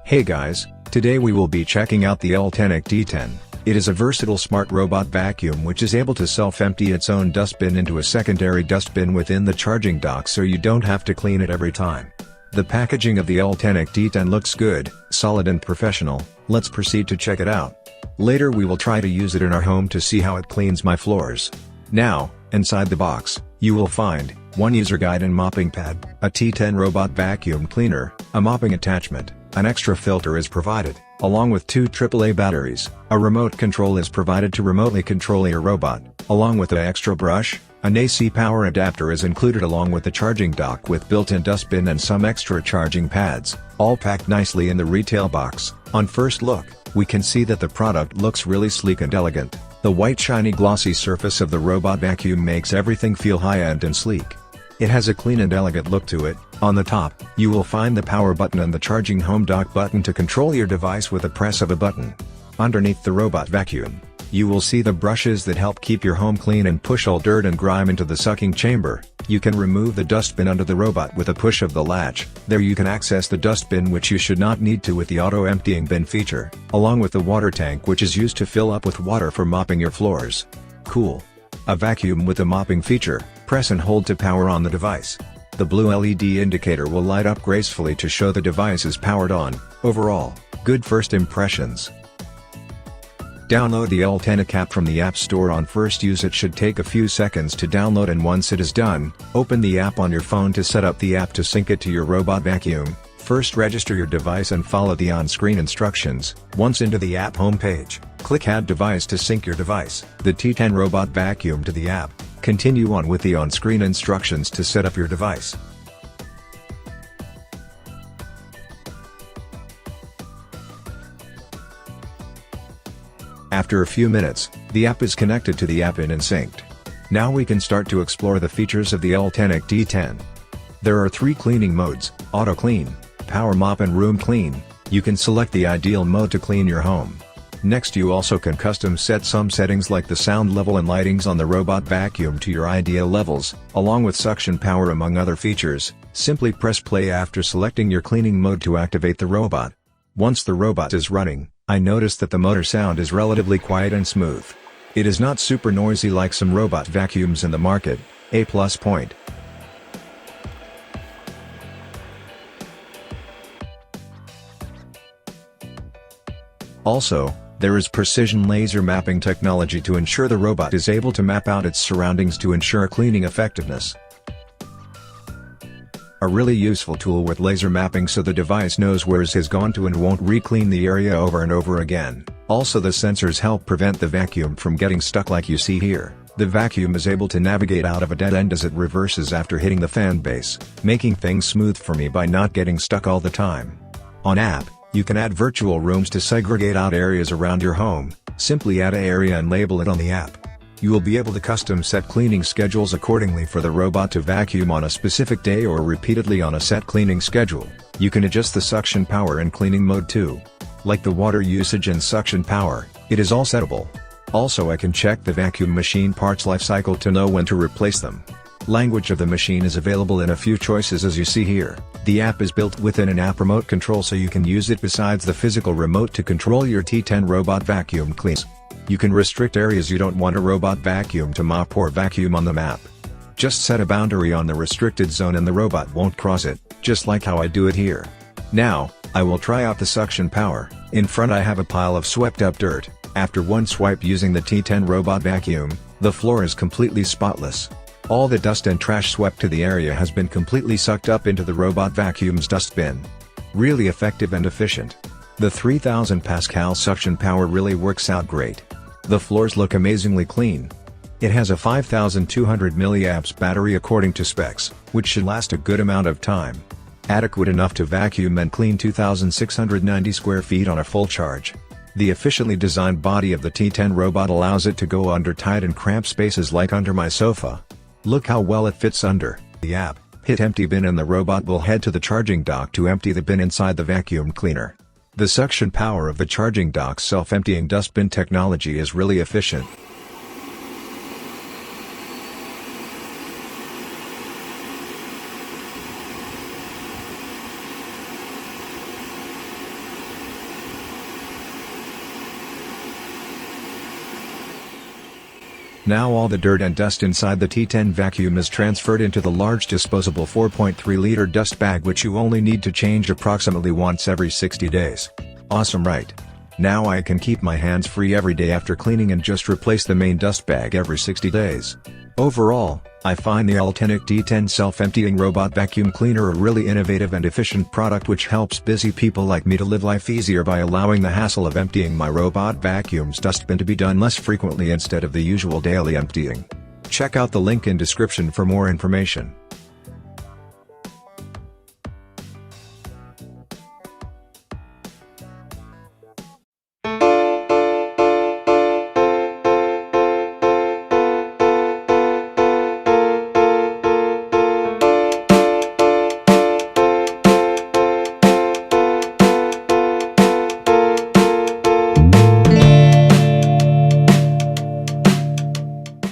Hey guys, today we will be checking out the Ultenic T10. It is a versatile smart robot vacuum which is able to self-empty its own dustbin into a secondary dustbin within the charging dock, so you don't have to clean it every time. The packaging of the Ultenic T10 looks good, solid and professional. Let's proceed to check it out. Later we will try to use it in our home to see how it cleans my floors. Now, inside the box, you will find one user guide and mopping pad, a T10 robot vacuum cleaner, a mopping attachment. An extra filter is provided, along with two AAA batteries. A remote control is provided to remotely control your robot, along with an extra brush. An AC power adapter is included along with the charging dock with built-in dustbin and some extra charging pads, all packed nicely in the retail box. On first look, we can see that the product looks really sleek and elegant. The white shiny glossy surface of the robot vacuum makes everything feel high-end and sleek. It has a clean and elegant look to it. On the top, you will find the power button and the charging home dock button to control your device with a press of a button. Underneath the robot vacuum, you will see the brushes that help keep your home clean and push all dirt and grime into the sucking chamber. You can remove the dustbin under the robot with a push of the latch. There you can access the dustbin, which you should not need to with the auto emptying bin feature, along with the water tank which is used to fill up with water for mopping your floors. Cool. A vacuum with a mopping feature. Press and hold to power on the device. The blue LED indicator will light up gracefully to show the device is powered on. Overall, good first impressions. Download the Ultenic app from the App Store. On first use it should take a few seconds to download, and once it is done, open the app on your phone to set up the app to sync it to your robot vacuum. First register your device and follow the on-screen instructions. Once into the app homepage, click Add Device to sync your device, the T10 robot vacuum, to the app. Continue on with the on-screen instructions to set up your device. After a few minutes, the app is connected to the app in and synced. Now we can start to explore the features of the Ultenic T10. There are 3 cleaning modes: Auto Clean, Power Mop and Room Clean. You can select the ideal mode to clean your home. Next, you also can custom set some settings like the sound level and lightings on the robot vacuum to your ideal levels, along with suction power among other features. Simply press play after selecting your cleaning mode to activate the robot. Once the robot is running, I noticed that the motor sound is relatively quiet and smooth. It is not super noisy like some robot vacuums in the market, a plus point. Also, there is precision laser mapping technology to ensure the robot is able to map out its surroundings to ensure cleaning effectiveness. A really useful tool with laser mapping, so the device knows where it has gone to and won't re-clean the area over and over again. Also, the sensors help prevent the vacuum from getting stuck like you see here. The vacuum is able to navigate out of a dead end as it reverses after hitting the fan base, making things smooth for me by not getting stuck all the time. On app, you can add virtual rooms to segregate out areas around your home. Simply add an area and label it on the app. You will be able to custom set cleaning schedules accordingly for the robot to vacuum on a specific day or repeatedly on a set cleaning schedule. You can adjust the suction power and cleaning mode too. Like the water usage and suction power, it is all settable. Also, I can check the vacuum machine parts life cycle to know when to replace them. Language of the machine is available in a few choices as you see here. The app is built within an app remote control, so you can use it besides the physical remote to control your T10 robot vacuum cleans. You can restrict areas you don't want a robot vacuum to mop or vacuum on the map. Just set a boundary on the restricted zone and the robot won't cross it, just like how I do it here. Now, I will try out the suction power. In front I have a pile of swept up dirt. After one swipe using the T10 robot vacuum, the floor is completely spotless. All the dust and trash swept to the area has been completely sucked up into the robot vacuum's dustbin. Really effective and efficient. The 3000 Pascal suction power really works out great. The floors look amazingly clean. It has a 5200 mAh battery according to specs, which should last a good amount of time. Adequate enough to vacuum and clean 2690 square feet on a full charge. The efficiently designed body of the T10 robot allows it to go under tight and cramped spaces like under my sofa. Look how well it fits under the app. Hit empty bin and the robot will head to the charging dock to empty the bin inside the vacuum cleaner. The suction power of the charging dock's self-emptying dustbin technology is really efficient. Now all the dirt and dust inside the T10 vacuum is transferred into the large disposable 4.3-liter dust bag, which you only need to change approximately once every 60 days. Awesome, right? Now I can keep my hands free every day after cleaning and just replace the main dust bag every 60 days. Overall, I find the Ultenic T10 self-emptying robot vacuum cleaner a really innovative and efficient product which helps busy people like me to live life easier by allowing the hassle of emptying my robot vacuum's dustbin to be done less frequently instead of the usual daily emptying. Check out the link in description for more information.